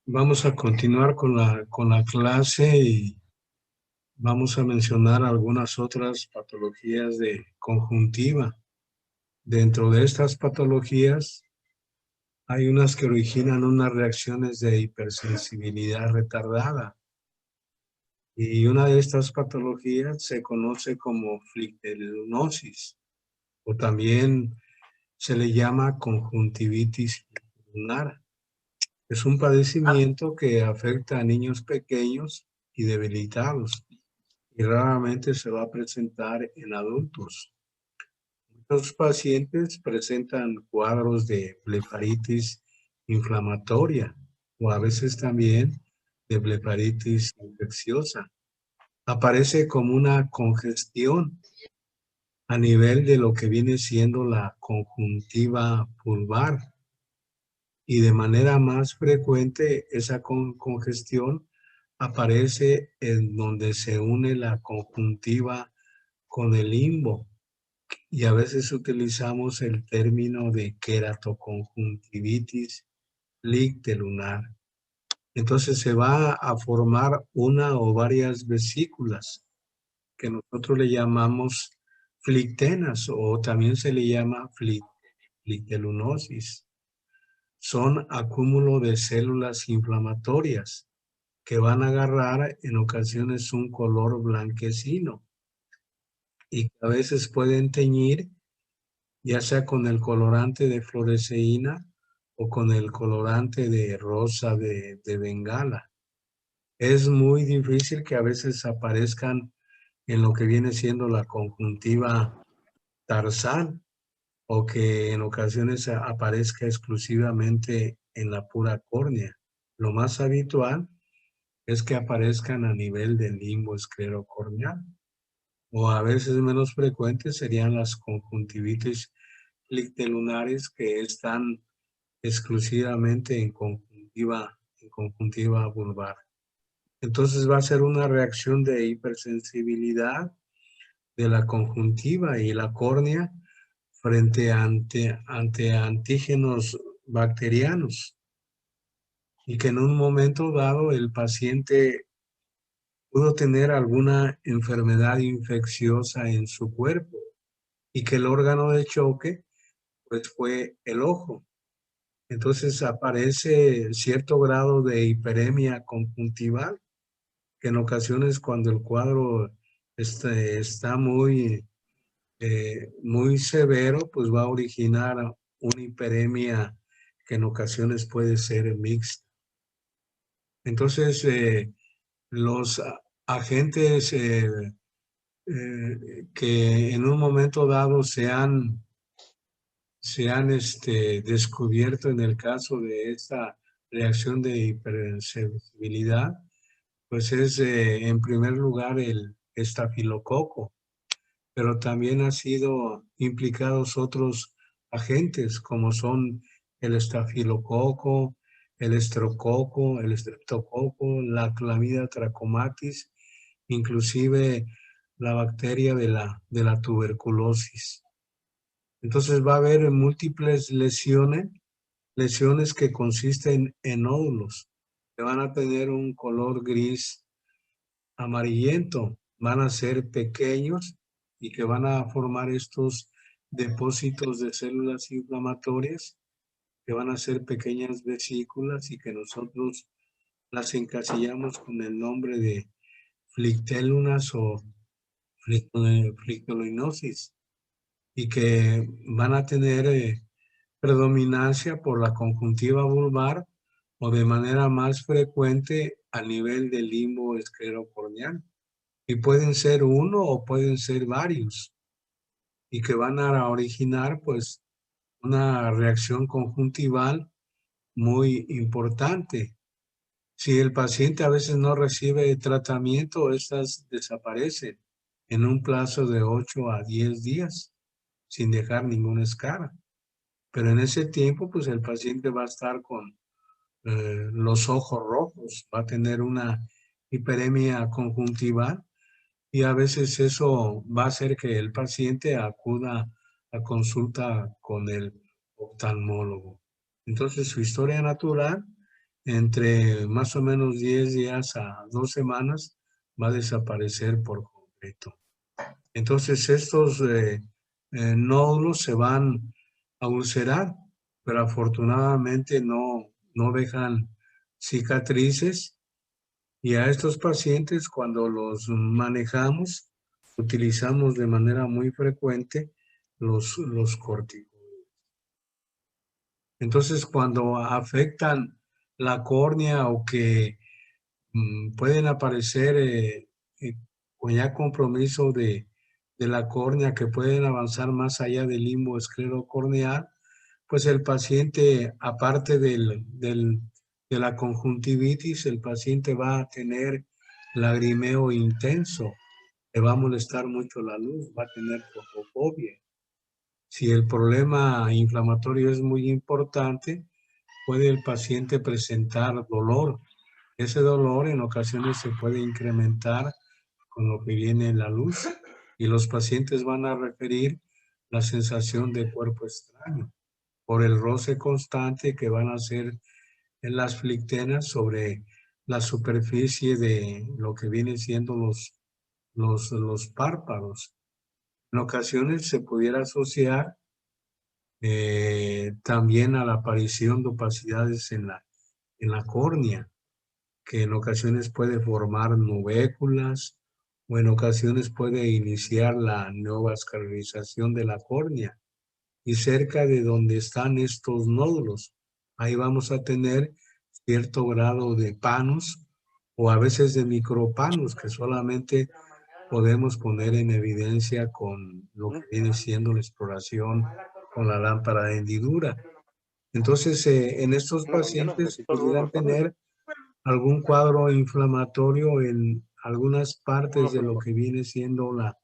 Vamos a continuar con la clase y vamos a mencionar algunas otras patologías de conjuntiva. Dentro de estas patologías hay unas que originan unas reacciones de hipersensibilidad retardada y una de estas patologías se conoce como flicterionosis o también se le llama conjuntivitis lunar. Es un padecimiento que afecta a niños pequeños y debilitados y raramente se va a presentar en adultos. Muchos pacientes presentan cuadros de blefaritis inflamatoria o a veces también de blefaritis infecciosa. Aparece como una congestión a nivel de lo que viene siendo la conjuntiva vulvar y de manera más frecuente esa congestión aparece en donde se une la conjuntiva con el limbo y a veces utilizamos el término de queratoconjuntivitis lictelunar. Entonces se va a formar una o varias vesículas que nosotros le llamamos flictenas o también se le llama flictelunosis. Son acúmulo de células inflamatorias que van a agarrar en ocasiones un color blanquecino y que a veces pueden teñir ya sea con el colorante de fluoresceína o con el colorante de rosa de bengala. Es muy difícil que a veces aparezcan en lo que viene siendo la conjuntiva tarsal o que en ocasiones aparezca exclusivamente en la pura córnea. Lo más habitual es que aparezcan a nivel del limbo esclerocorneal o a veces menos frecuentes serían las conjuntivitis lictelunares que están exclusivamente en conjuntiva vulvar. Entonces va a ser una reacción de hipersensibilidad de la conjuntiva y la córnea frente ante antígenos bacterianos y que en un momento dado el paciente pudo tener alguna enfermedad infecciosa en su cuerpo y que el órgano de choque pues fue el ojo. Entonces aparece cierto grado de hiperemia conjuntival que en ocasiones cuando el cuadro está muy severo, pues va a originar una hiperemia que en ocasiones puede ser mixta. Entonces, los agentes que en un momento dado se han descubierto en el caso de esta reacción de hipersensibilidad, pues es en primer lugar el estafilococo, pero también han sido implicados otros agentes como son el estafilococo, el estrococo, el estreptococo, la Chlamydia trachomatis, inclusive la bacteria de la tuberculosis. Entonces va a haber múltiples lesiones que consisten en nódulos, que van a tener un color gris amarillento, van a ser pequeños y que van a formar estos depósitos de células inflamatorias, que van a ser pequeñas vesículas y que nosotros las encasillamos con el nombre de flictélulas o flictolinosis y que van a tener predominancia por la conjuntiva vulvar o de manera más frecuente a nivel del limbo esclerocorneal. Y pueden ser uno o pueden ser varios y que van a originar pues una reacción conjuntival muy importante. Si el paciente a veces no recibe tratamiento, estas desaparecen en un plazo de 8 a 10 días sin dejar ninguna escara. Pero en ese tiempo, pues el paciente va a estar con los ojos rojos, va a tener una hiperemia conjuntival y a veces eso va a hacer que el paciente acuda a consulta con el oftalmólogo. Entonces su historia natural entre más o menos 10 días a 2 semanas va a desaparecer por completo. Entonces estos nódulos se van a ulcerar, pero afortunadamente no dejan cicatrices, y a estos pacientes cuando los manejamos utilizamos de manera muy frecuente los corticoides. Entonces cuando afectan la córnea o que pueden aparecer con ya compromiso de la córnea, que pueden avanzar más allá del limbo esclerocorneal, pues el paciente, aparte de la conjuntivitis, el paciente va a tener lagrimeo intenso, le va a molestar mucho la luz, va a tener fotofobia. Si el problema inflamatorio es muy importante, puede el paciente presentar dolor. Ese dolor en ocasiones se puede incrementar con lo que viene la luz, y los pacientes van a referir la sensación de cuerpo extraño por el roce constante que van a hacer en las flictenas sobre la superficie de lo que viene siendo los párpados. En ocasiones se pudiera asociar también a la aparición de opacidades en la córnea, que en ocasiones puede formar nubéculas o en ocasiones puede iniciar la neovascularización de la córnea. Y cerca de donde están estos nódulos, ahí vamos a tener cierto grado de panos o a veces de micropanos que solamente podemos poner en evidencia con lo que viene siendo la exploración con la lámpara de hendidura. Entonces, en estos pacientes pudieran tener algún cuadro inflamatorio en algunas partes de lo que viene siendo la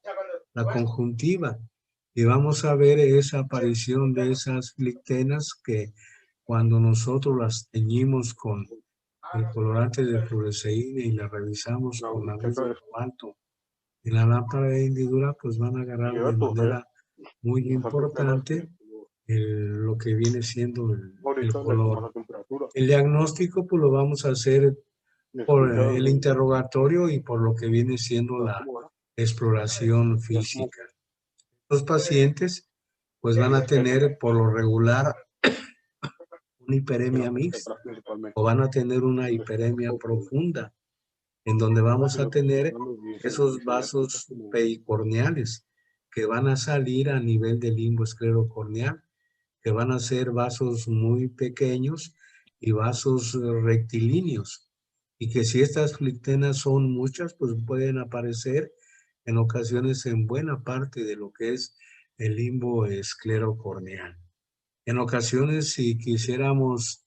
conjuntiva. Y vamos a ver esa aparición de esas flictenas que cuando nosotros las teñimos con el colorante de fluoresceína y las revisamos con la luz de cobalto en la lámpara de hendidura, pues van a agarrar de manera muy importante lo que viene siendo el color. El diagnóstico pues lo vamos a hacer por el interrogatorio y por lo que viene siendo la exploración física. Los pacientes pues van a tener por lo regular una hiperemia mixta o van a tener una hiperemia profunda, en donde vamos a tener esos vasos pericorneales que van a salir a nivel del limbo esclerocorneal, que van a ser vasos muy pequeños y vasos rectilíneos, y que si estas flictenas son muchas, pues pueden aparecer en ocasiones en buena parte de lo que es el limbo esclerocorneal. En ocasiones, si quisiéramos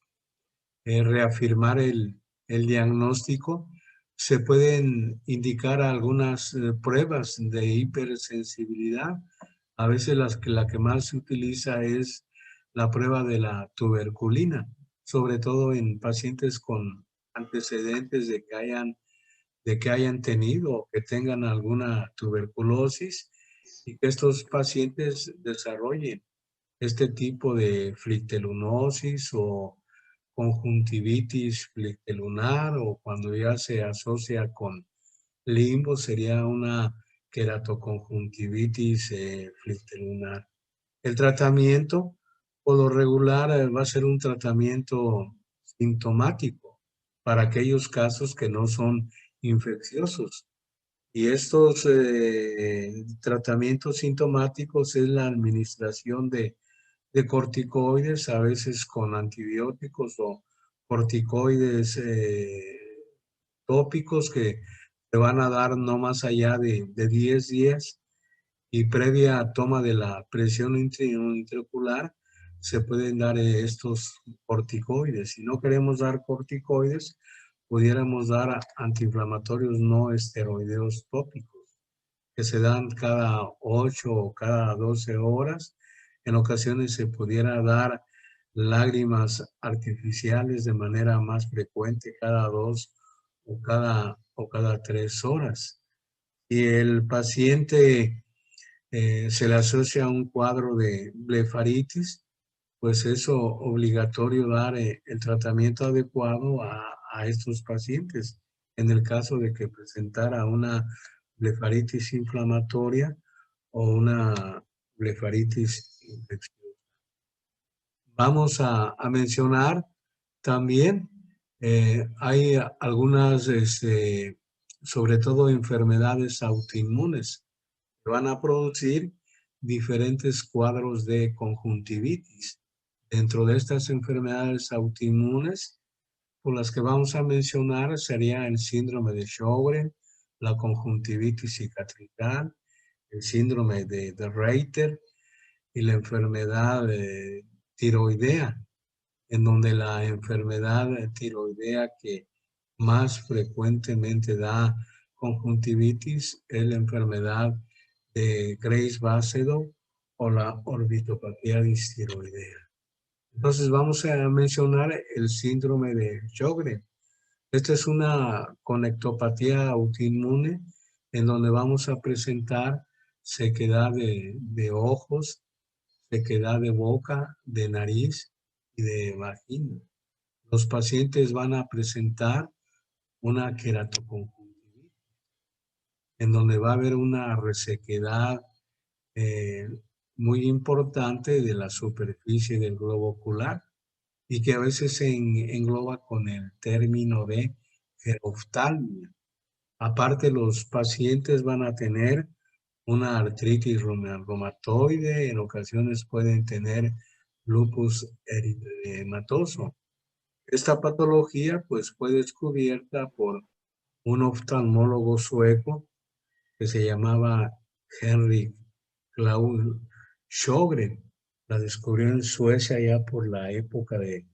reafirmar el diagnóstico, se pueden indicar algunas pruebas de hipersensibilidad. A veces la que más se utiliza es la prueba de la tuberculina, sobre todo en pacientes con antecedentes de que hayan tenido o que tengan alguna tuberculosis, y que estos pacientes desarrollen este tipo de flictelunosis o conjuntivitis flictelunar, o cuando ya se asocia con limbo sería una queratoconjuntivitis flictelunar. El tratamiento, por lo regular, va a ser un tratamiento sintomático para aquellos casos que no son infecciosos. Y estos tratamientos sintomáticos es la administración de corticoides, a veces con antibióticos o corticoides tópicos que te van a dar no más allá de 10 días, y previa toma de la presión intraocular se pueden dar estos corticoides. Si no queremos dar corticoides, pudiéramos dar antiinflamatorios no esteroideos tópicos, que se dan cada 8 o cada 12 horas. En ocasiones se pudiera dar lágrimas artificiales de manera más frecuente cada 2 o cada 3 horas. Y el paciente se le asocia a un cuadro de blefaritis, pues es obligatorio dar el tratamiento adecuado a estos pacientes. En el caso de que presentara una blefaritis inflamatoria o una blefaritis infecciosa. Vamos a mencionar también, hay algunas, sobre todo enfermedades autoinmunes, que van a producir diferentes cuadros de conjuntivitis. Dentro de estas enfermedades autoinmunes, por las que vamos a mencionar, sería el síndrome de Sjögren, la conjuntivitis cicatricial, el síndrome de Reiter y la enfermedad tiroidea, en donde la enfermedad tiroidea que más frecuentemente da conjuntivitis es la enfermedad de Graves-Basedow o la orbitopatía distiroidea. Entonces vamos a mencionar el síndrome de Sjögren. Esta es una conectopatía autoinmune en donde vamos a presentar sequedad de ojos, sequedad de boca, de nariz y de vagina. Los pacientes van a presentar una queratoconjuntivitis, en donde va a haber una resequedad eh, muy importante de la superficie del globo ocular y que a veces se engloba con el término de geroftalmia. Aparte, los pacientes van a tener una artritis reumatoide, en ocasiones pueden tener lupus eritematoso. Esta patología pues fue descubierta por un oftalmólogo sueco que se llamaba Henrik Claus Sjögren. La descubrió en Suecia ya por la época de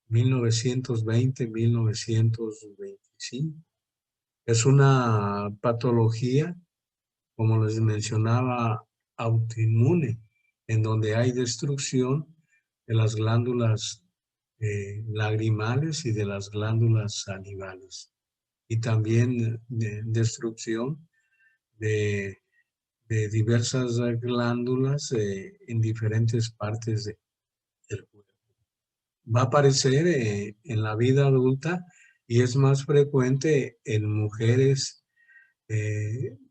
1920-1925. Es una patología, como les mencionaba, autoinmune, en donde hay destrucción de las glándulas lagrimales y de las glándulas salivales. Y también destrucción de, de diversas glándulas en diferentes partes del cuerpo. Va a aparecer en la vida adulta y es más frecuente en mujeres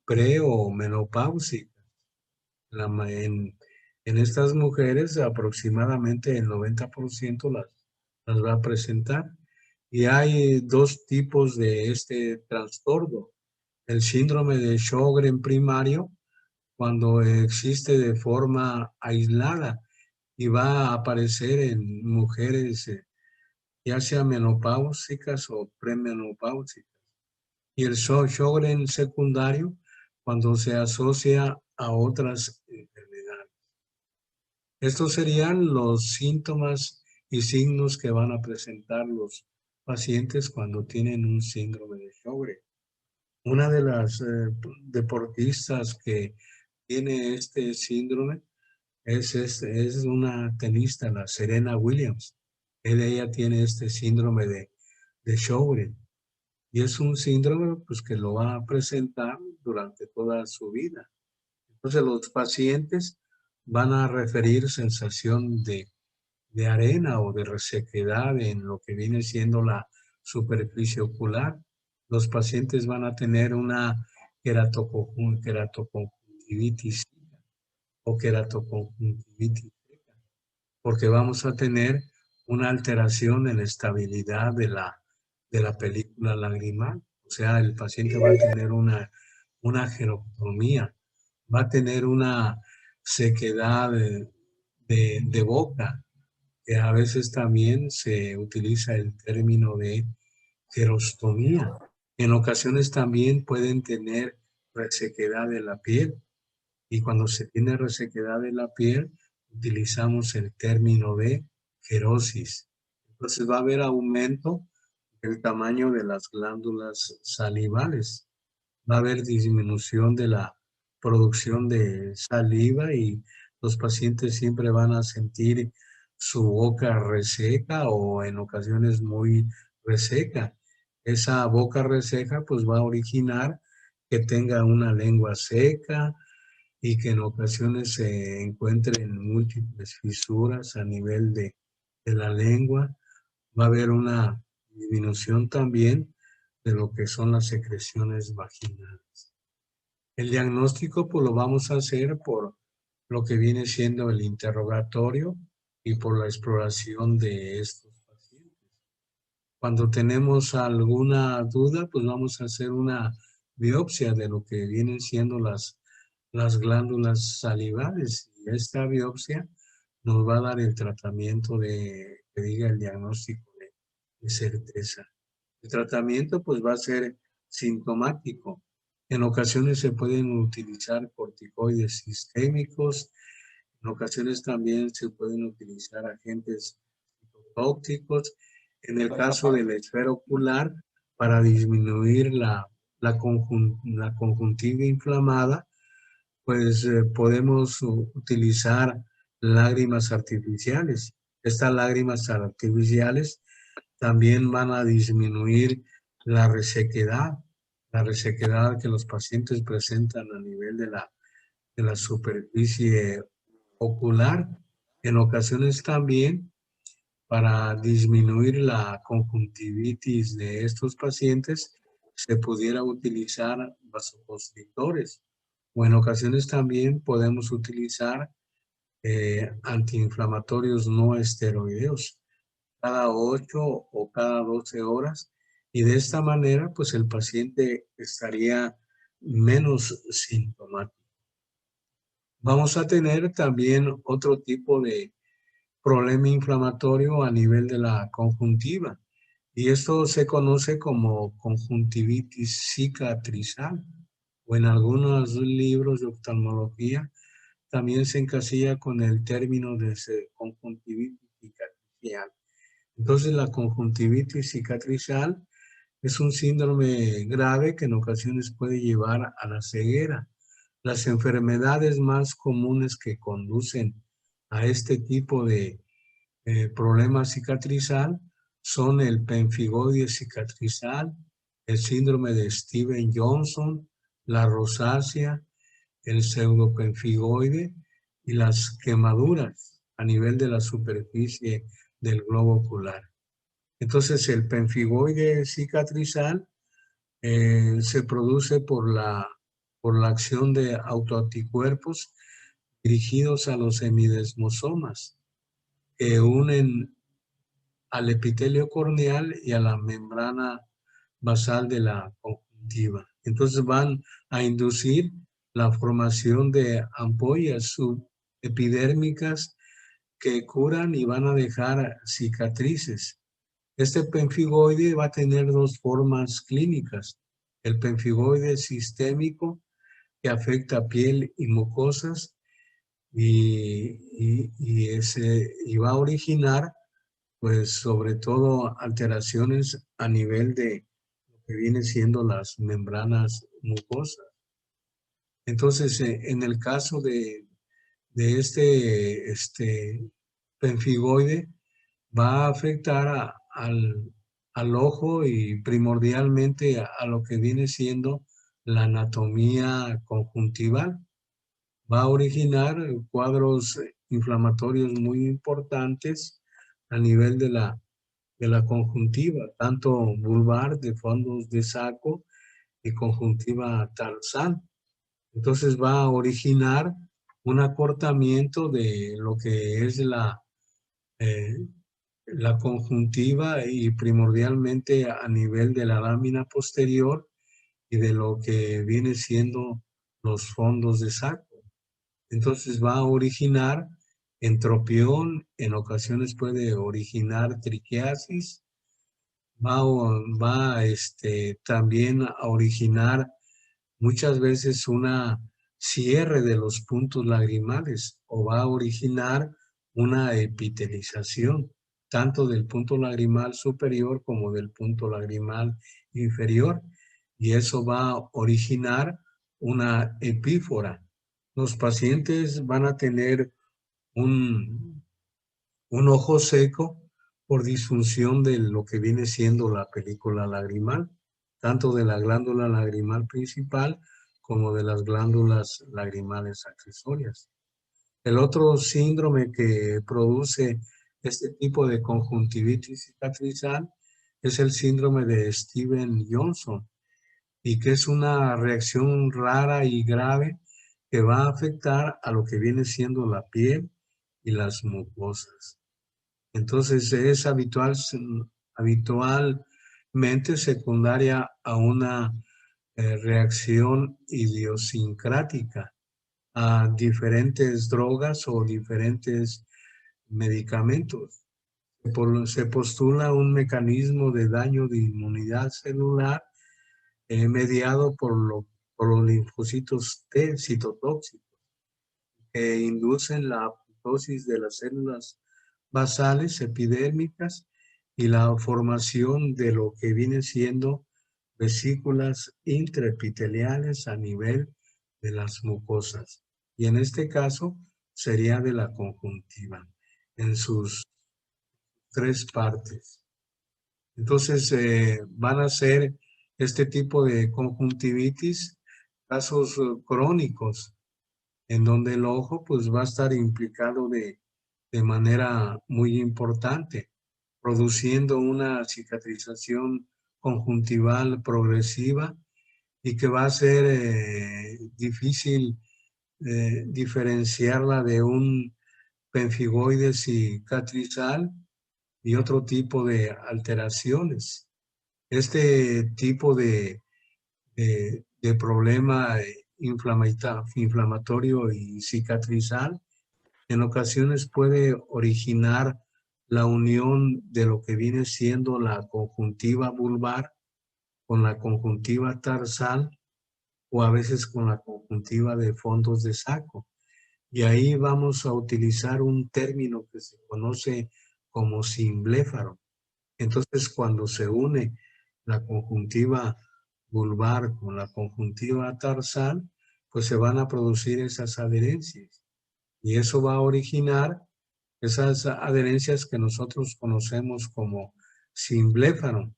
pre o menopáusicas. En estas mujeres aproximadamente el 90% las va a presentar. Y hay dos tipos de este trastorno. El síndrome de Sjögren primario, cuando existe de forma aislada y va a aparecer en mujeres ya sea menopáusicas o premenopáusicas. Y el Sjögren secundario, cuando se asocia a otras enfermedades. Estos serían los síntomas y signos que van a presentar los pacientes cuando tienen un síndrome de Sjögren. Una de las deportistas que tiene este síndrome es una tenista, la Serena Williams. Ella tiene este síndrome de Sjögren. Y es un síndrome pues, que lo va a presentar durante toda su vida. Entonces los pacientes van a referir sensación de arena o de resequedad en lo que viene siendo la superficie ocular. Los pacientes van a tener una queratoconjuntivitis o queratoconjuntivitis porque vamos a tener una alteración en la estabilidad de la película lagrimal. O sea, el paciente va a tener una geroptomía, va a tener una sequedad de boca, que a veces también se utiliza el término de gerostomía. En ocasiones también pueden tener resequedad de la piel y cuando se tiene resequedad de la piel utilizamos el término de querosis. Entonces va a haber aumento del tamaño de las glándulas salivales. Va a haber disminución de la producción de saliva y los pacientes siempre van a sentir su boca reseca o en ocasiones muy reseca. Esa boca reseca pues va a originar que tenga una lengua seca, y que en ocasiones se encuentren múltiples fisuras a nivel de la lengua. Va a haber una disminución también de lo que son las secreciones vaginales. El diagnóstico pues lo vamos a hacer por lo que viene siendo el interrogatorio y por la exploración de estos pacientes. Cuando tenemos alguna duda, pues vamos a hacer una biopsia de lo que vienen siendo las glándulas salivales. Y esta biopsia nos va a dar el tratamiento que diga el diagnóstico de certeza. El tratamiento pues va a ser sintomático. En ocasiones se pueden utilizar corticoides sistémicos, en ocasiones también se pueden utilizar agentes tóxicos. En el caso de la esfera ocular, para disminuir la conjuntiva inflamada, pues podemos utilizar lágrimas artificiales. Estas lágrimas artificiales también van a disminuir la resequedad que los pacientes presentan a nivel de la superficie ocular. En ocasiones también, para disminuir la conjuntivitis de estos pacientes, se pudiera utilizar vasoconstrictores, o en ocasiones también podemos utilizar antiinflamatorios no esteroideos cada 8 o cada 12 horas, y de esta manera pues el paciente estaría menos sintomático. Vamos a tener también otro tipo de problema inflamatorio a nivel de la conjuntiva, y esto se conoce como conjuntivitis cicatrizal, o en algunos libros de oftalmología también se encasilla con el término de conjuntivitis cicatricial. Entonces la conjuntivitis cicatrizal es un síndrome grave que en ocasiones puede llevar a la ceguera. Las enfermedades más comunes que conducen a este tipo de problema cicatrizal son el pemfigoide cicatrizal, el síndrome de Steven-Johnson, la rosácea, el pseudopemfigoide y las quemaduras a nivel de la superficie del globo ocular. Entonces el pemfigoide cicatrizal se produce por la acción de autoanticuerpos dirigidos a los semidesmosomas que unen al epitelio corneal y a la membrana basal de la conjuntiva. Entonces van a inducir la formación de ampollas subepidérmicas que curan y van a dejar cicatrices. Este pemfigoide va a tener dos formas clínicas. El pemfigoide sistémico, que afecta piel y mucosas, y va a originar, pues, sobre todo alteraciones a nivel de lo que viene siendo las membranas mucosas. Entonces, en el caso de este pemfigoide, va a afectar al ojo y primordialmente a lo que viene siendo la anatomía conjuntival. Va a originar cuadros inflamatorios muy importantes a nivel de la conjuntiva, tanto vulvar de fondos de saco y conjuntiva tarsal. Entonces va a originar un acortamiento de lo que es eh, la conjuntiva y primordialmente a nivel de la lámina posterior y de lo que viene siendo los fondos de saco. Entonces va a originar entropión, en ocasiones puede originar triquiasis, también a originar muchas veces una cierre de los puntos lagrimales, o va a originar una epitelización, tanto del punto lagrimal superior como del punto lagrimal inferior, y eso va a originar una epífora. Los pacientes van a tener un ojo seco por disfunción de lo que viene siendo la película lagrimal, tanto de la glándula lagrimal principal como de las glándulas lagrimales accesorias. El otro síndrome que produce este tipo de conjuntivitis cicatrizal es el síndrome de Stevens-Johnson, y que es una reacción rara y grave que va a afectar a lo que viene siendo la piel y las mucosas. Entonces es habitualmente secundaria a una reacción idiosincrática a diferentes drogas o diferentes medicamentos. Se postula un mecanismo de daño de inmunidad celular mediado por los linfocitos T citotóxicos que inducen la apoptosis de las células basales epidérmicas y la formación de lo que viene siendo vesículas intraepiteliales a nivel de las mucosas. Y en este caso sería de la conjuntiva en sus tres partes. Entonces van a ser este tipo de conjuntivitis casos crónicos en donde el ojo pues va a estar implicado de manera muy importante, produciendo una cicatrización conjuntival progresiva y que va a ser difícil diferenciarla de un pemfigoide cicatrizal y otro tipo de alteraciones. Este tipo de problema inflamatorio y cicatrizal en ocasiones puede originar la unión de lo que viene siendo la conjuntiva vulvar con la conjuntiva tarsal o a veces con la conjuntiva de fondos de saco. Y ahí vamos a utilizar un término que se conoce como simbléfaro. Entonces, cuando se une la conjuntiva vulvar con la conjuntiva tarsal, pues se van a producir esas adherencias. Y eso va a originar esas adherencias que nosotros conocemos como simbléfaro,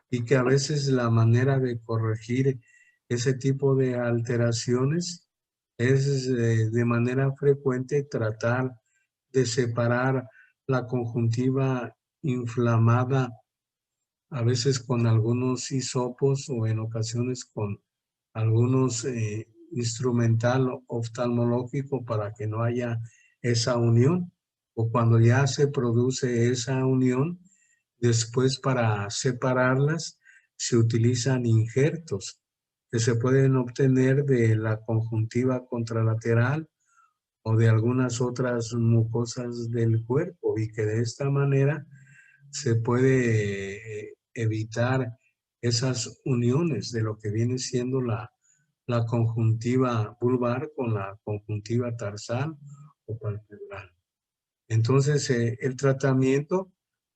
y que a veces la manera de corregir ese tipo de alteraciones es de manera frecuente tratar de separar la conjuntiva inflamada, a veces con algunos hisopos o en ocasiones con algunos instrumental oftalmológico para que no haya esa unión, o cuando ya se produce esa unión, después para separarlas se utilizan injertos que se pueden obtener de la conjuntiva contralateral o de algunas otras mucosas del cuerpo, y que de esta manera se puede evitar esas uniones de lo que viene siendo la conjuntiva vulvar con la conjuntiva tarsal o palpebral. Entonces, el tratamiento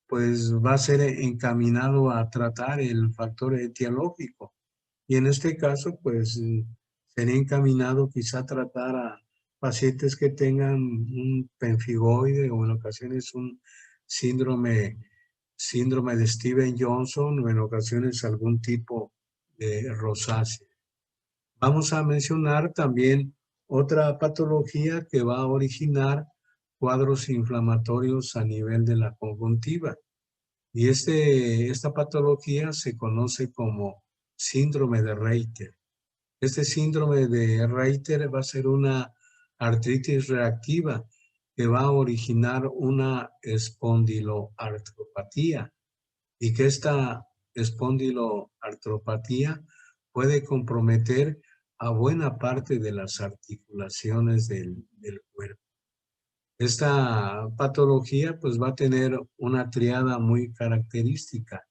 pues va a ser encaminado a tratar el factor etiológico. Y en este caso, pues sería encaminado quizá a tratar a pacientes que tengan un pemfigoide o en ocasiones un síndrome de Stevens-Johnson o en ocasiones algún tipo de rosácea. Vamos a mencionar también otra patología que va a originar cuadros inflamatorios a nivel de la conjuntiva. Y esta patología se conoce como síndrome de Reiter. Este síndrome de Reiter va a ser una artritis reactiva que va a originar una espondiloartropatía, y que esta espondiloartropatía puede comprometer a buena parte de las articulaciones del cuerpo. Esta patología pues va a tener una triada muy característica,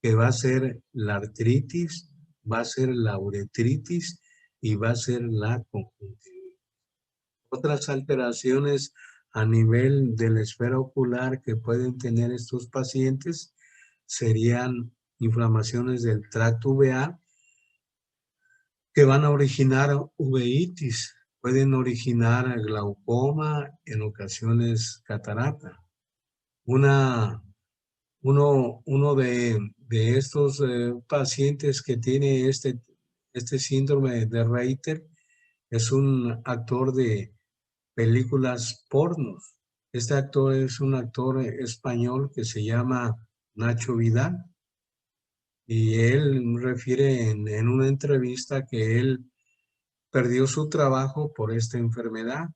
que va a ser la artritis, va a ser la uretritis y va a ser la conjuntivitis. Otras alteraciones a nivel de la esfera ocular que pueden tener estos pacientes serían inflamaciones del tracto uvear que van a originar uveitis, pueden originar glaucoma, en ocasiones catarata. Uno de estos pacientes que tiene este síndrome de Reiter es un actor de películas pornos. Este actor es un actor español que se llama Nacho Vidal y él refiere en una entrevista que él perdió su trabajo por esta enfermedad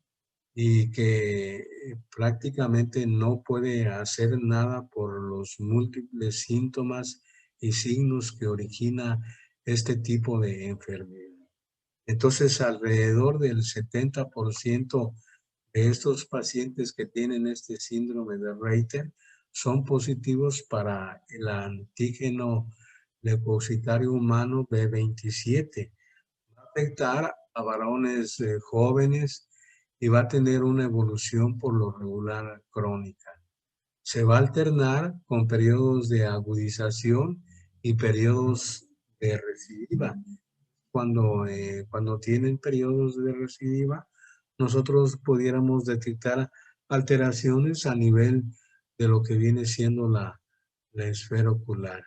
y que prácticamente no puede hacer nada por los múltiples síntomas y signos que origina este tipo de enfermedad. Entonces, alrededor del 70% de estos pacientes que tienen este síndrome de Reiter son positivos para el antígeno leucocitario humano B27. Va a afectar a varones jóvenes y va a tener una evolución por lo regular crónica. Se va a alternar con periodos de agudización y periodos de recidiva. Cuando tienen periodos de recidiva, nosotros pudiéramos detectar alteraciones a nivel de lo que viene siendo la esfera ocular.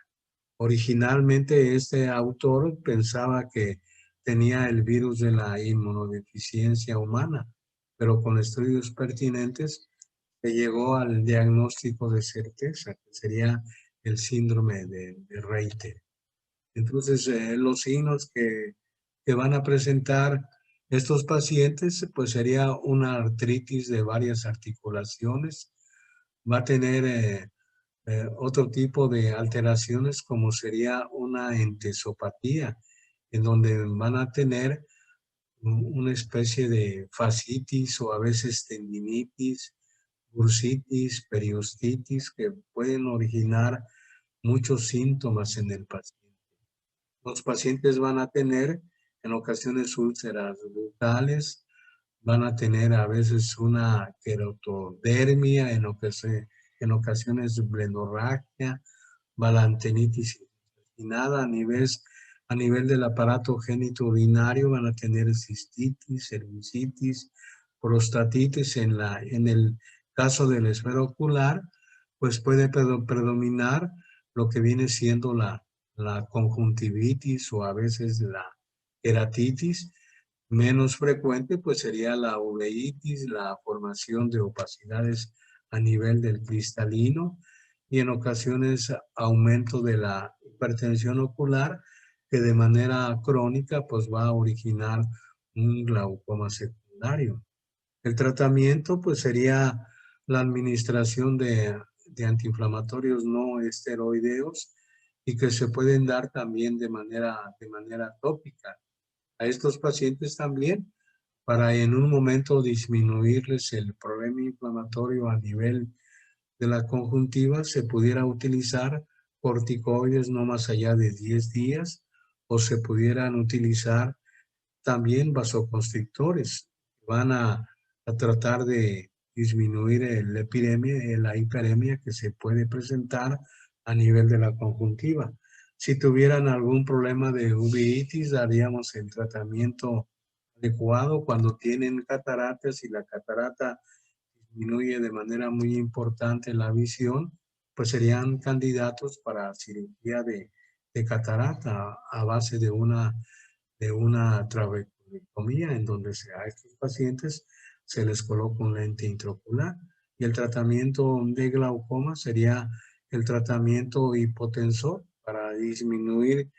Originalmente este autor pensaba que tenía el virus de la inmunodeficiencia humana, pero con estudios pertinentes se llegó al diagnóstico de certeza, que sería el síndrome de Reiter. Entonces, los signos que van a presentar estos pacientes, pues sería una artritis de varias articulaciones, va a tener otro tipo de alteraciones como sería una entesopatía, en donde van a tener una especie de fascitis o a veces tendinitis, bursitis, periostitis, que pueden originar muchos síntomas en el paciente. Los pacientes van a tener en ocasiones úlceras bucales, van a tener a veces una queratodermia, en ocasiones blenorragia, balantinitis intestinal a nivel del aparato genitourinario, van a tener cistitis, cervicitis, prostatitis. En el caso de la esfera ocular, pues puede predominar lo que viene siendo la conjuntivitis o a veces la queratitis. Menos frecuente pues sería la uveitis, la formación de opacidades a nivel del cristalino y en ocasiones aumento de la hipertensión ocular que de manera crónica pues va a originar un glaucoma secundario. El tratamiento pues sería la administración de antiinflamatorios no esteroideos y que se pueden dar también de manera tópica a estos pacientes también para en un momento disminuirles el problema inflamatorio a nivel de la conjuntiva. Se pudiera utilizar corticoides no más allá de 10 días o se pudieran utilizar también vasoconstrictores. Van a tratar de disminuir la hiperemia que se puede presentar a nivel de la conjuntiva. Si tuvieran algún problema de uveitis, daríamos el tratamiento adecuado. Cuando tienen cataratas y la catarata disminuye de manera muy importante la visión, pues serían candidatos para cirugía de catarata a base de una trabeculectomía en donde a estos pacientes se les coloca un lente intraocular. Y el tratamiento de glaucoma sería el tratamiento hipotensor para disminuir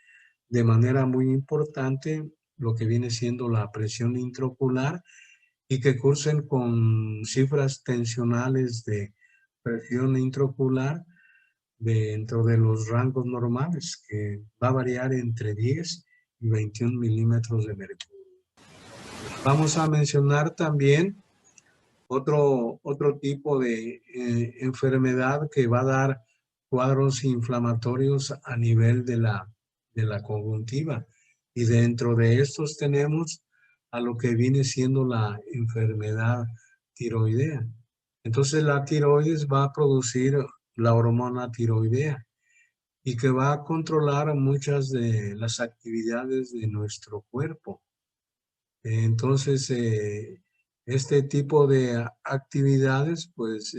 de manera muy importante lo que viene siendo la presión intraocular y que cursen con cifras tensionales de presión intraocular dentro de los rangos normales, que va a variar entre 10 y 21 milímetros de mercurio. Vamos a mencionar también otro tipo de enfermedad que va a dar cuadros inflamatorios a nivel de la conjuntiva. Y dentro de estos tenemos a lo que viene siendo la enfermedad tiroidea. Entonces la tiroides va a producir la hormona tiroidea y que va a controlar muchas de las actividades de nuestro cuerpo. Entonces, este tipo de actividades, pues,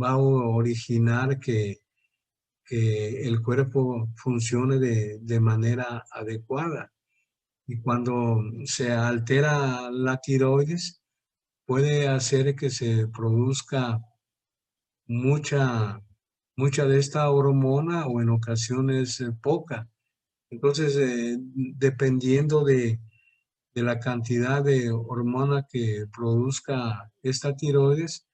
va a originar que el cuerpo funcione de manera adecuada. Y cuando se altera la tiroides, puede hacer que se produzca mucha, mucha de esta hormona o en ocasiones poca. Entonces, dependiendo de la cantidad de hormona que produzca esta tiroides,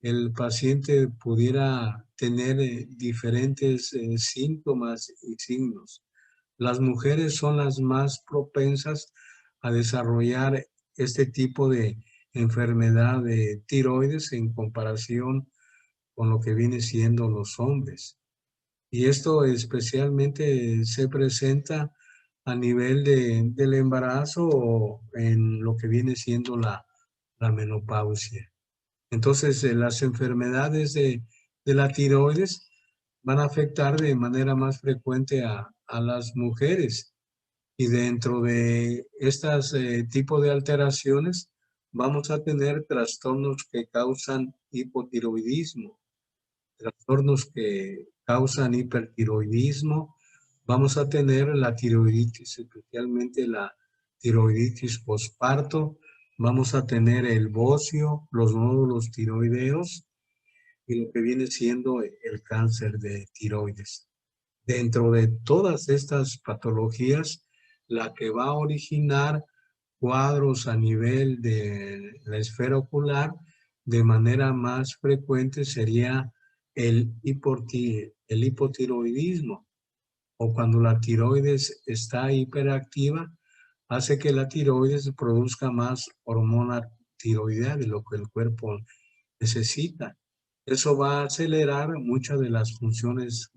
el paciente pudiera tener diferentes síntomas y signos. Las mujeres son las más propensas a desarrollar este tipo de enfermedad de tiroides en comparación con lo que viene siendo los hombres. Y esto especialmente se presenta a nivel del embarazo o en lo que viene siendo la menopausia. Entonces, las enfermedades de la tiroides van a afectar de manera más frecuente a las mujeres. Y dentro de estas tipos de alteraciones, vamos a tener trastornos que causan hipotiroidismo, trastornos que causan hipertiroidismo. Vamos a tener la tiroiditis, especialmente la tiroiditis posparto. Vamos a tener el bocio, los nódulos tiroideos y lo que viene siendo el cáncer de tiroides. Dentro de todas estas patologías, la que va a originar cuadros a nivel de la esfera ocular de manera más frecuente sería el hipotiroidismo, o cuando la tiroides está hiperactiva, hace que la tiroides produzca más hormona tiroidea de lo que el cuerpo necesita. Eso va a acelerar muchas de las funciones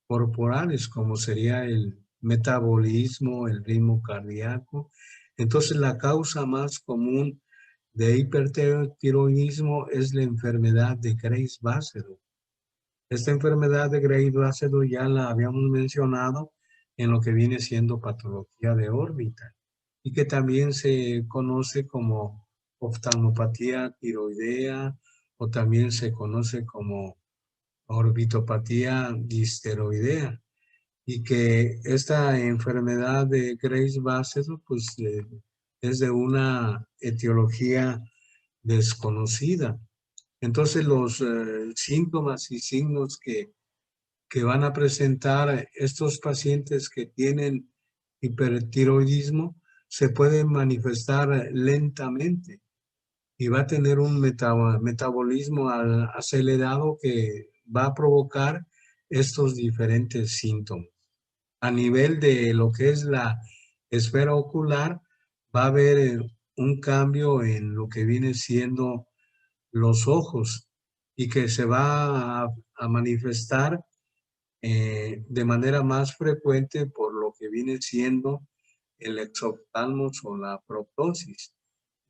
corporales, como sería el metabolismo, el ritmo cardíaco. Entonces, la causa más común de hipertiroidismo es la enfermedad de Graves-Basedow. Esta enfermedad de Graves-Basedow ya la habíamos mencionado en lo que viene siendo patología de órbita y que también se conoce como oftalmopatía tiroidea o también se conoce como orbitopatía disteroidea, y que esta enfermedad de Graves-Basedow pues es de una etiología desconocida. Entonces los síntomas y signos que van a presentar estos pacientes que tienen hipertiroidismo se pueden manifestar lentamente y va a tener un metabolismo acelerado que va a provocar estos diferentes síntomas. A nivel de lo que es la esfera ocular, va a haber un cambio en lo que viene siendo los ojos y que se va a manifestar de manera más frecuente por lo que viene siendo el exoftalmos o la proptosis.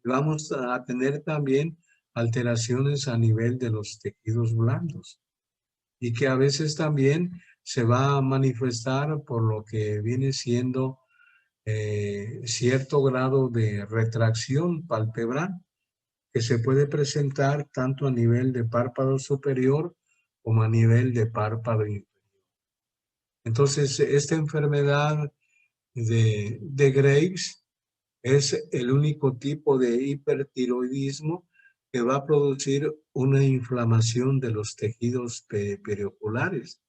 Vamos a tener también alteraciones a nivel de los tejidos blandos y que a veces también se va a manifestar por lo que viene siendo cierto grado de retracción palpebral que se puede presentar tanto a nivel de párpado superior como a nivel de párpado inferior. Entonces, esta enfermedad de Graves es el único tipo de hipertiroidismo que va a producir una inflamación de los tejidos perioculares.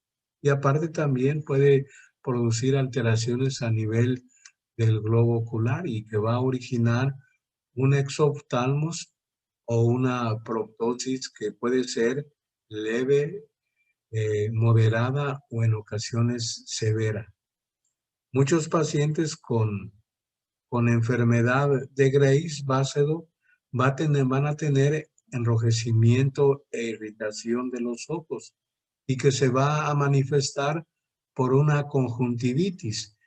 Y aparte también puede producir alteraciones a nivel del globo ocular y que va a originar un exoftalmos o una proptosis que puede ser leve, moderada o en ocasiones severa. Muchos pacientes con enfermedad de Graves-Basedow van a tener enrojecimiento e irritación de los ojos y que se va a manifestar por una conjuntivitis.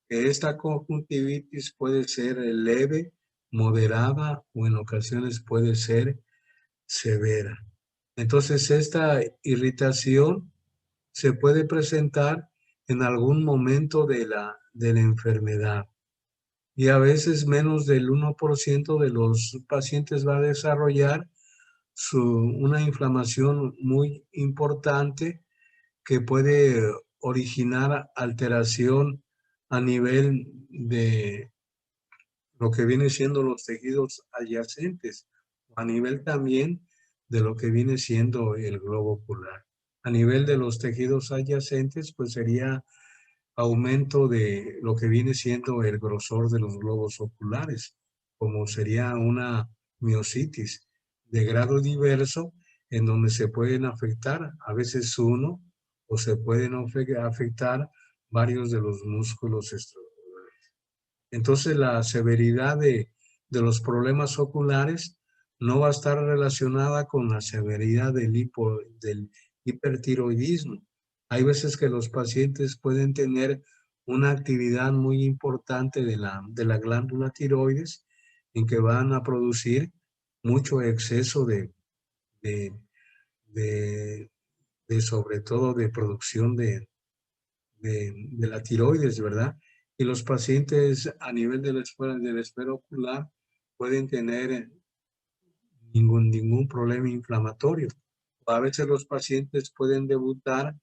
Esta conjuntivitis puede ser leve, moderada o en ocasiones puede ser severa. Entonces, esta irritación se puede presentar en algún momento de la enfermedad y a veces menos del 1% de los pacientes va a desarrollar una inflamación muy importante que puede originar alteración a nivel lo que viene siendo los tejidos adyacentes, a nivel también de lo que viene siendo el globo ocular. A nivel de los tejidos adyacentes, pues sería aumento de lo que viene siendo el grosor de los globos oculares, como sería una miositis de grado diverso, en donde se pueden afectar a veces uno o se pueden afectar varios de los músculos estructurales. Entonces la severidad de los problemas oculares no va a estar relacionada con la severidad del hipertiroidismo. Hay veces que los pacientes pueden tener una actividad muy importante de la glándula tiroides en que van a producir mucho exceso de, de, sobre todo de producción de la tiroides, ¿verdad? Y los pacientes a nivel de la esfera ocular pueden tener ningún problema inflamatorio. A veces los pacientes pueden debutar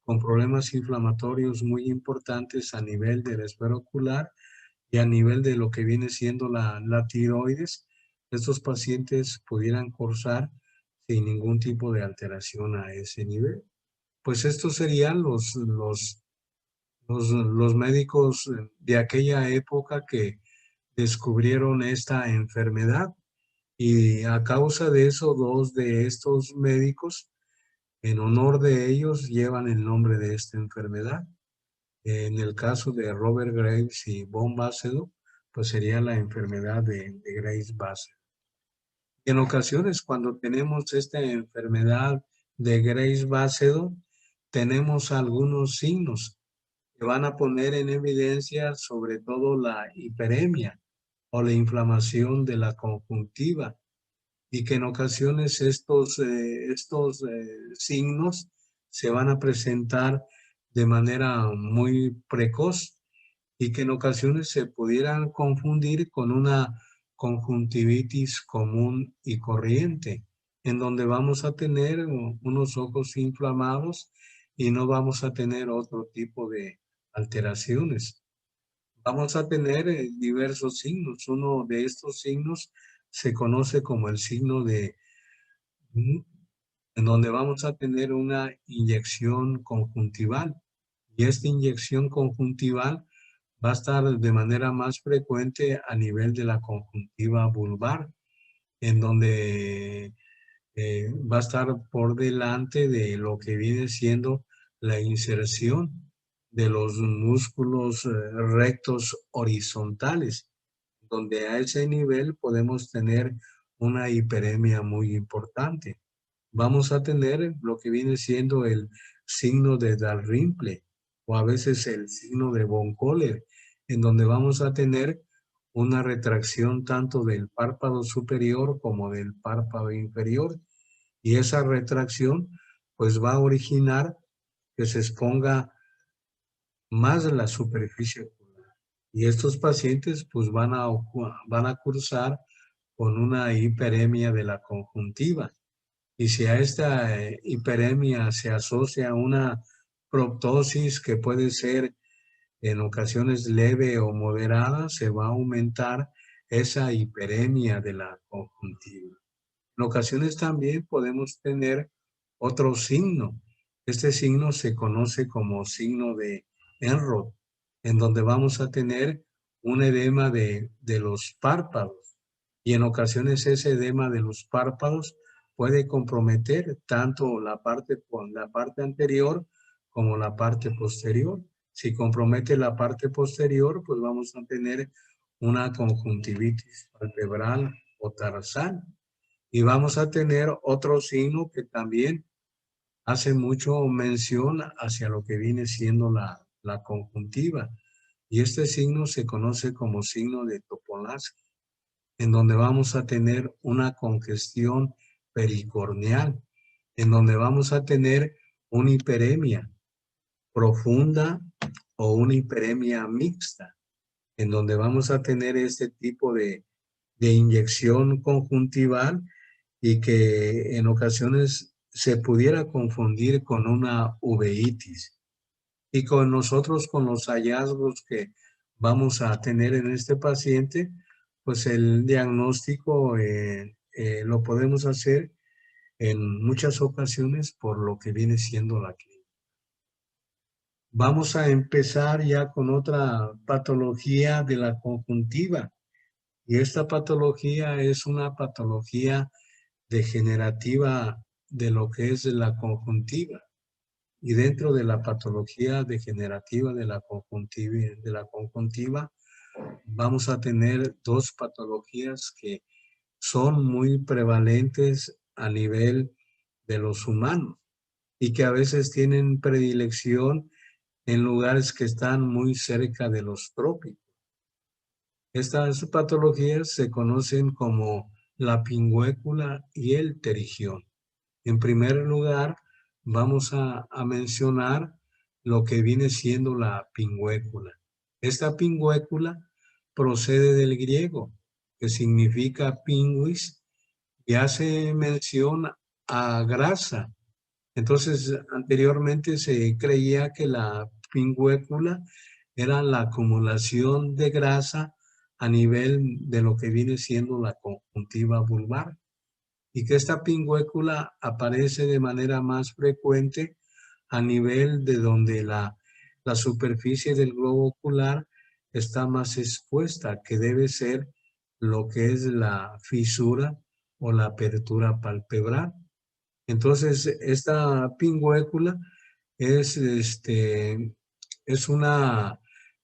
con problemas inflamatorios muy importantes a nivel de la esfera ocular y a nivel de lo que viene siendo la tiroides. Estos pacientes pudieran cursar sin ningún tipo de alteración a ese nivel. Pues estos serían los médicos de aquella época que descubrieron esta enfermedad y a causa de eso, dos de estos médicos, en honor de ellos, llevan el nombre de esta enfermedad. En el caso de Robert Graves y von Basedow, pues sería la enfermedad de Graves-Basedow. En ocasiones, cuando tenemos esta enfermedad de Graves-Basedow, tenemos algunos signos que van a poner en evidencia sobre todo la hiperemia o la inflamación de la conjuntiva y que en ocasiones estos signos se van a presentar de manera muy precoz y que en ocasiones se pudieran confundir con una conjuntivitis común y corriente, en donde vamos a tener unos ojos inflamados y no vamos a tener otro tipo de alteraciones. Vamos a tener diversos signos. Uno de estos signos se conoce como el signo de, en donde vamos a tener una inyección conjuntival. Y esta inyección conjuntival va a estar de manera más frecuente a nivel de la conjuntiva vulvar, en donde va a estar por delante de lo que viene siendo la inserción de los músculos rectos horizontales, donde a ese nivel podemos tener una hiperemia muy importante. Vamos a tener lo que viene siendo el signo de Dalrymple o a veces el signo de von Köhler, en donde vamos a tener una retracción tanto del párpado superior como del párpado inferior. Y esa retracción pues va a originar que se exponga más la superficie ocular. Y estos pacientes pues van a cursar con una hiperemia de la conjuntiva. Y si a esta hiperemia se asocia una proptosis que puede ser en ocasiones leve o moderada, se va a aumentar esa hiperemia de la conjuntiva. En ocasiones también podemos tener otro signo. Este signo se conoce como signo de Enroth, en donde vamos a tener un edema de los párpados. Y en ocasiones ese edema de los párpados puede comprometer tanto la parte anterior como la parte posterior. Si compromete la parte posterior, pues vamos a tener una conjuntivitis palpebral o tarsal. Y vamos a tener otro signo que también hace mucho mención hacia lo que viene siendo la conjuntiva. Y este signo se conoce como signo de Topolansky, en donde vamos a tener una congestión pericorneal, en donde vamos a tener una hiperemia profunda o una hiperemia mixta, en donde vamos a tener este tipo de inyección conjuntival y que en ocasiones se pudiera confundir con una uveitis. Y con nosotros, con los hallazgos que vamos a tener en este paciente, pues el diagnóstico lo podemos hacer en muchas ocasiones por lo que viene siendo la clínica. Vamos a empezar ya con otra patología de la conjuntiva. Y esta patología es una patología degenerativa de lo que es la conjuntiva. Y dentro de la patología degenerativa de la conjuntiva, vamos a tener dos patologías que son muy prevalentes a nivel de los humanos y que a veces tienen predilección en lugares que están muy cerca de los trópicos. Estas patologías se conocen como la pingüécula y el terigión. En primer lugar, vamos a mencionar lo que viene siendo la pingüécula. Esta pingüécula procede del griego, que significa pinguis, y hace mención a grasa. Entonces, anteriormente se creía que la pingüécula era la acumulación de grasa a nivel de lo que viene siendo la conjuntiva vulvar y que esta pingüécula aparece de manera más frecuente a nivel de donde la superficie del globo ocular está más expuesta, que debe ser lo que es la fisura o la apertura palpebral. Entonces, esta pingüécula es, es una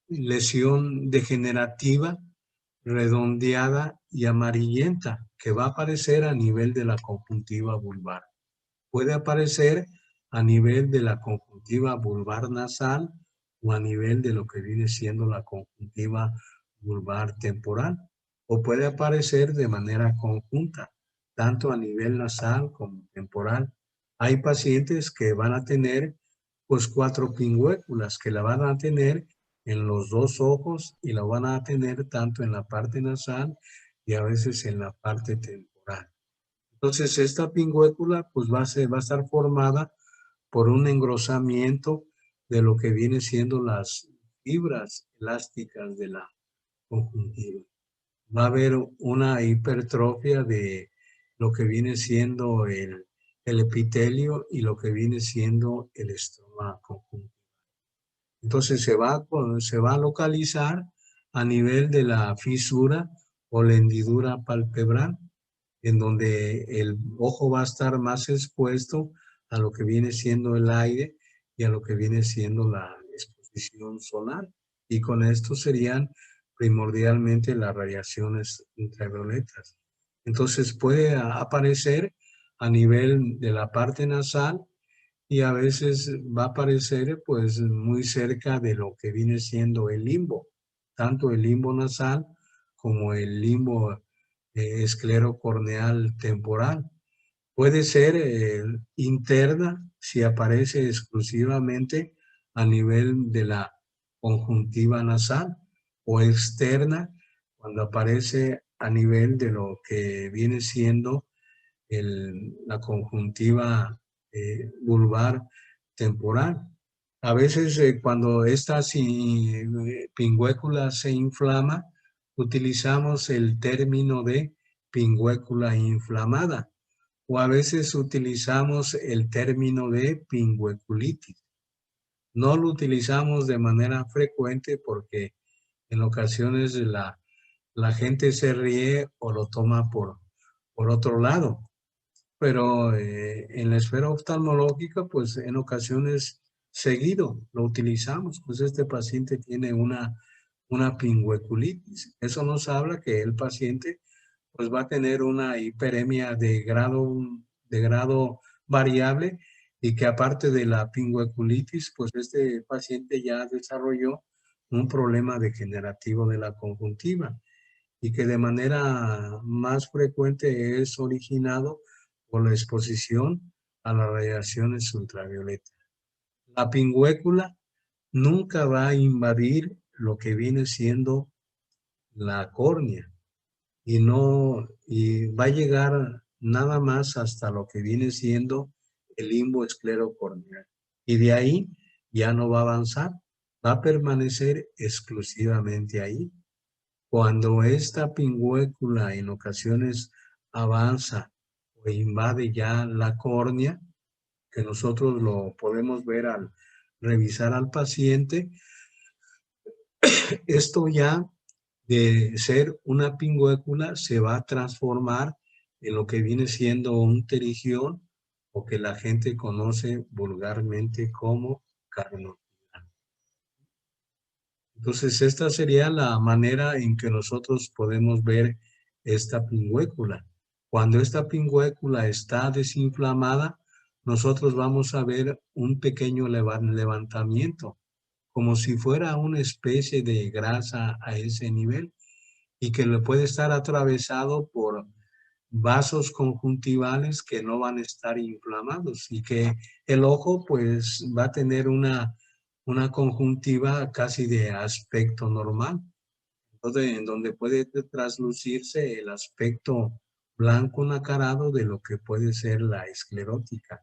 lesión degenerativa, redondeada y amarillenta que va a aparecer a nivel de la conjuntiva vulvar. Puede aparecer a nivel de la conjuntiva vulvar nasal o a nivel de lo que viene siendo la conjuntiva vulvar temporal. O puede aparecer de manera conjunta, tanto a nivel nasal como temporal. Hay pacientes que van a tener pues 4 pingüéculas, que la van a tener en los dos ojos y la van a tener tanto en la parte nasal y a veces en la parte temporal. Entonces, esta pingüécula pues va a estar formada por un engrosamiento de lo que viene siendo las fibras elásticas de la conjuntiva. Va a haber una hipertrofia de lo que viene siendo el epitelio y lo que viene siendo el estroma conjuntivo. Entonces se va a localizar a nivel de la fisura o la hendidura palpebral, en donde el ojo va a estar más expuesto a lo que viene siendo el aire y a lo que viene siendo la exposición solar. Y con esto serían primordialmente las radiaciones ultravioletas. Entonces puede aparecer a nivel de la parte nasal y a veces va a aparecer pues muy cerca de lo que viene siendo el limbo, tanto el limbo nasal como el limbo esclerocorneal temporal. Puede ser interna si aparece exclusivamente a nivel de la conjuntiva nasal o externa cuando aparece a nivel de lo que viene siendo la conjuntiva vulvar temporal. A veces cuando esta pingüécula se inflama, utilizamos el término de pingüécula inflamada o a veces utilizamos el término de pingüeculitis. No lo utilizamos de manera frecuente porque en ocasiones la gente se ríe o lo toma por otro lado. Pero en la esfera oftalmológica, pues en ocasiones seguido lo utilizamos. Pues este paciente tiene una pingüeculitis. Eso nos habla que el paciente pues va a tener una hiperemia de grado variable y que aparte de la pingüeculitis, pues este paciente ya desarrolló un problema degenerativo de la conjuntiva y que de manera más frecuente es originado por la exposición a las radiaciones ultravioletas. La pingüécula nunca va a invadir lo que viene siendo la córnea y va a llegar nada más hasta lo que viene siendo el limbo esclerocorneal. Y de ahí ya no va a avanzar, va a permanecer exclusivamente ahí. Cuando esta pingüécula en ocasiones avanza o invade ya la córnea, que nosotros lo podemos ver al revisar al paciente, esto ya de ser una pingüécula se va a transformar en lo que viene siendo un terigión o que la gente conoce vulgarmente como carnosidad. Entonces, esta sería la manera en que nosotros podemos ver esta pingüécula. Cuando esta pingüécula está desinflamada, nosotros vamos a ver un pequeño levantamiento, como si fuera una especie de grasa a ese nivel y que le puede estar atravesado por vasos conjuntivales que no van a estar inflamados y que el ojo pues va a tener una conjuntiva casi de aspecto normal, entonces, en donde puede traslucirse el aspecto blanco nacarado de lo que puede ser la esclerótica.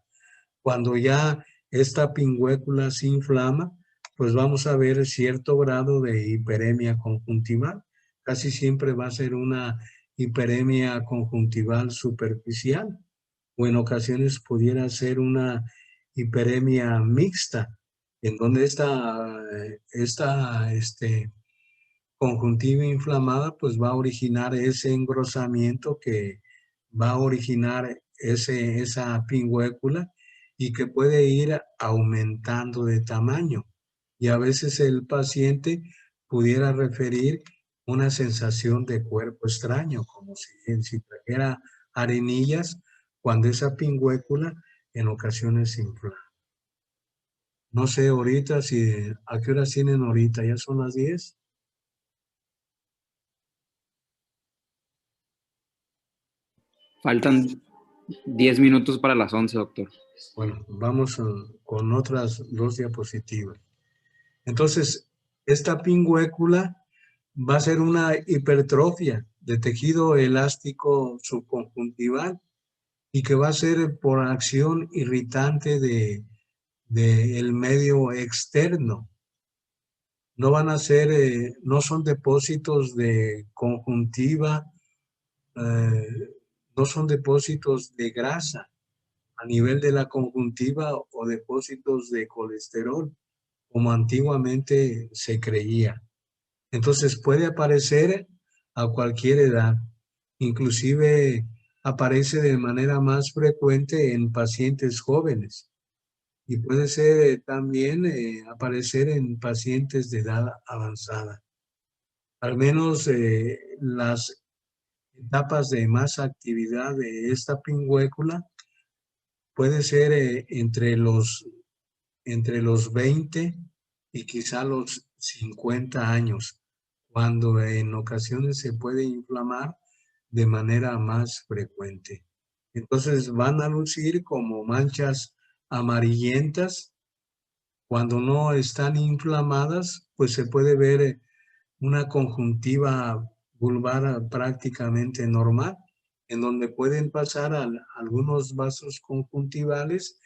Cuando ya esta pingüécula se inflama, pues vamos a ver cierto grado de hiperemia conjuntival. Casi siempre va a ser una hiperemia conjuntival superficial o en ocasiones pudiera ser una hiperemia mixta, en donde esta conjuntiva inflamada pues va a originar ese engrosamiento que va a originar esa pingüécula y que puede ir aumentando de tamaño. Y a veces el paciente pudiera referir una sensación de cuerpo extraño, como si trajera arenillas cuando esa pingüécula en ocasiones se inflama. No sé ahorita ¿a qué horas tienen ahorita? ¿Ya son las 10? Faltan 10 minutos para las 11, doctor. Bueno, vamos con otras 2 diapositivas. Entonces, esta pingüécula va a ser una hipertrofia de tejido elástico subconjuntival y que va a ser por acción irritante del medio externo. No van a ser, no son depósitos de conjuntiva, no son depósitos de grasa a nivel de la conjuntiva o depósitos de colesterol, como antiguamente se creía. Entonces puede aparecer a cualquier edad, inclusive aparece de manera más frecuente en pacientes jóvenes y puede ser también aparecer en pacientes de edad avanzada. Al menos las etapas de más actividad de esta pingüécula puede ser entre los 20 y quizá los 50 años, cuando en ocasiones se puede inflamar de manera más frecuente. Entonces van a lucir como manchas amarillentas. Cuando no están inflamadas, pues se puede ver una conjuntiva vulvar prácticamente normal, en donde pueden pasar algunos vasos conjuntivales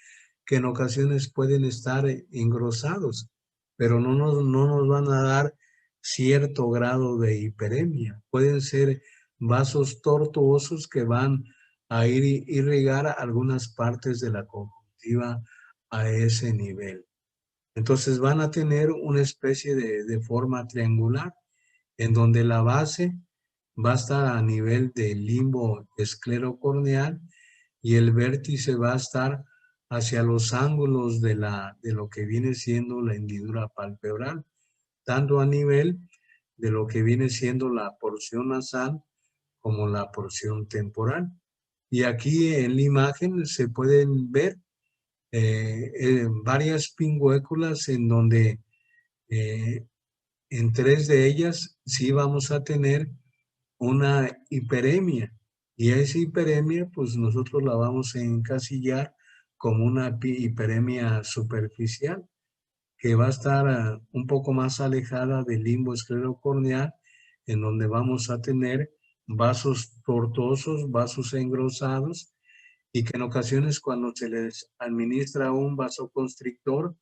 que en ocasiones pueden estar engrosados, pero no nos van a dar cierto grado de hiperemia. Pueden ser vasos tortuosos que van a irrigar algunas partes de la conjuntiva a ese nivel. Entonces van a tener una especie de forma triangular, en donde la base va a estar a nivel del limbo esclerocorneal y el vértice va a estar hacia los ángulos de lo que viene siendo la hendidura palpebral, tanto a nivel de lo que viene siendo la porción nasal como la porción temporal. Y aquí en la imagen se pueden ver varias pingüéculas en donde en 3 de ellas sí vamos a tener una hiperemia. Y esa hiperemia, pues nosotros la vamos a encasillar como una hiperemia superficial, que va a estar un poco más alejada del limbo esclerocorneal, en donde vamos a tener vasos tortuosos, vasos engrosados, y que en ocasiones cuando se les administra un vasoconstrictor,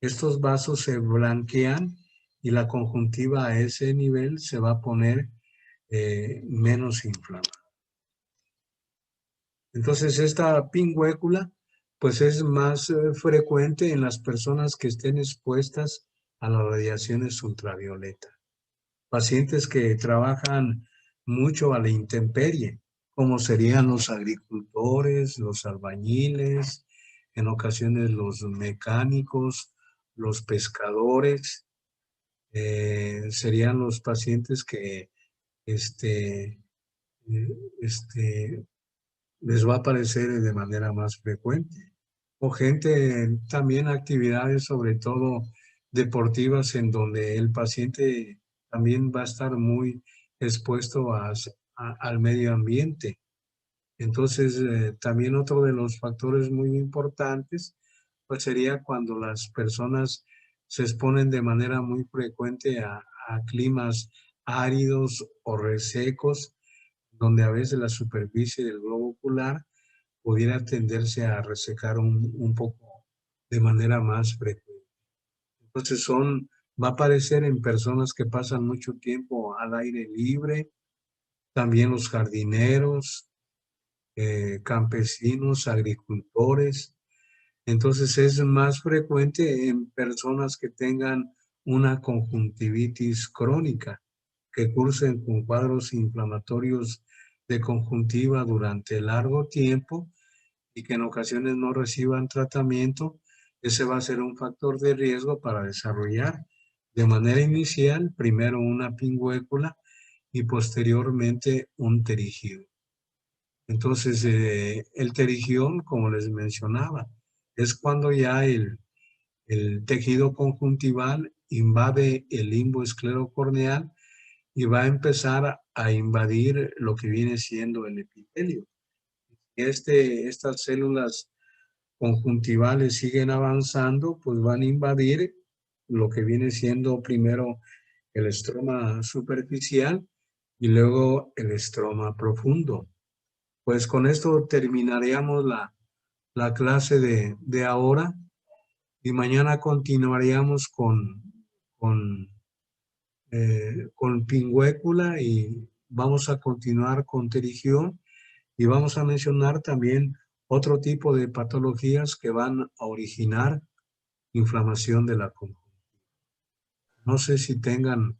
estos vasos se blanquean y la conjuntiva a ese nivel se va a poner menos inflamada. Entonces, esta pingüécula, pues es más frecuente en las personas que estén expuestas a las radiaciones ultravioleta. Pacientes que trabajan mucho a la intemperie, como serían los agricultores, los albañiles, en ocasiones los mecánicos, los pescadores, serían los pacientes que les va a aparecer de manera más frecuente. O gente, también actividades sobre todo deportivas en donde el paciente también va a estar muy expuesto al medio ambiente. Entonces, también otro de los factores muy importantes, pues sería cuando las personas se exponen de manera muy frecuente a climas áridos o resecos, donde a veces la superficie del globo ocular pudiera tenderse a resecar un poco de manera más frecuente. Entonces va a aparecer en personas que pasan mucho tiempo al aire libre, también los jardineros, campesinos, agricultores. Entonces es más frecuente en personas que tengan una conjuntivitis crónica, que cursen con cuadros inflamatorios de conjuntiva durante largo tiempo y que en ocasiones no reciban tratamiento. Ese va a ser un factor de riesgo para desarrollar de manera inicial primero una pingüécula y posteriormente un pterigión. Entonces, el pterigión, como les mencionaba, es cuando ya el tejido conjuntival invade el limbo esclerocorneal y va a empezar a invadir lo que viene siendo el epitelio. Estas células conjuntivales siguen avanzando, pues van a invadir lo que viene siendo primero el estroma superficial y luego el estroma profundo. Pues con esto terminaríamos la clase de ahora y mañana continuaríamos con pingüécula y vamos a continuar con pterigión y vamos a mencionar también otro tipo de patologías que van a originar inflamación de la conjuntiva. No sé si tengan